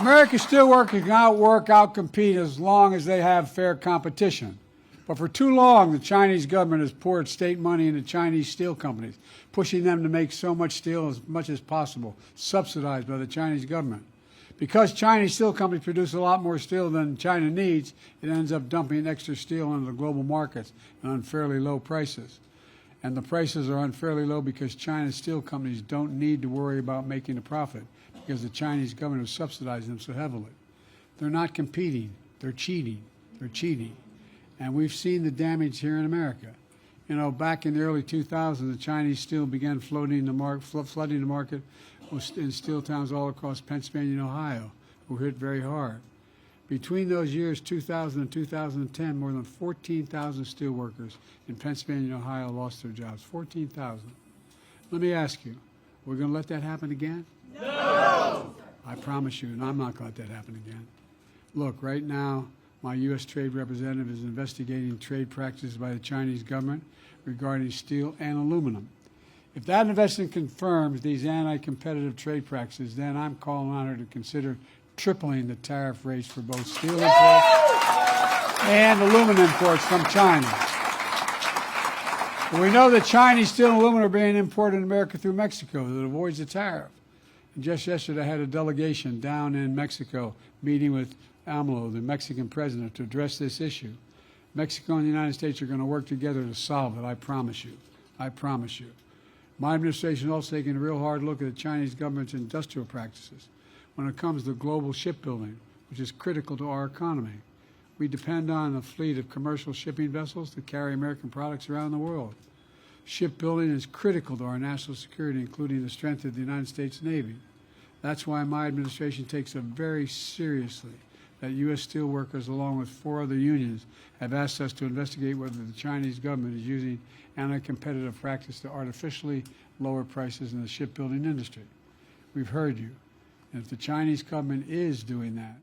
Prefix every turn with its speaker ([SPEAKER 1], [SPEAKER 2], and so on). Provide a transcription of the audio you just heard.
[SPEAKER 1] American steelworkers can outcompete as long as they have fair competition. But for too long, the Chinese government has poured state money into Chinese steel companies, pushing them to make so much steel as much as possible, subsidized by the Chinese government. Because Chinese steel companies produce a lot more steel than China needs, it ends up dumping extra steel into the global markets at unfairly low prices. And the prices are unfairly low because China's steel companies don't need to worry about making a profit because the Chinese government has subsidized them so heavily. They're not competing. They're cheating. They're cheating. And we've seen the damage here in America. You know, back in the early 2000s, the Chinese steel began flooding the market in steel towns all across Pennsylvania and Ohio, who were hit very hard. Between those years, 2000 and 2010, more than 14,000 steel workers in Pennsylvania and Ohio lost their jobs. 14,000. Let me ask you, we're going to let that happen again?
[SPEAKER 2] No!
[SPEAKER 1] I promise you, and I'm not going to let that happen again. Look, right now, my U.S. Trade Representative is investigating trade practices by the Chinese government regarding steel and aluminum. If that investigation confirms these anti-competitive trade practices, then I'm calling on her to consider tripling the tariff rates for both steel imports and aluminum imports from China. We know that Chinese steel and aluminum are being imported in America through Mexico that avoids the tariff. And just yesterday, I had a delegation down in Mexico meeting with AMLO, the Mexican president, to address this issue. Mexico and the United States are going to work together to solve it, I promise you. I promise you. My administration is also taking a real hard look at the Chinese government's industrial practices when it comes to global shipbuilding, which is critical to our economy. We depend on a fleet of commercial shipping vessels to carry American products around the world. Shipbuilding is critical to our national security, including the strength of the United States Navy. That's why my administration takes it very seriously that U.S. steelworkers, along with 4 other unions, have asked us to investigate whether the Chinese government is using anti-competitive practice to artificially lower prices in the shipbuilding industry. We've heard you. And if the Chinese government is doing that,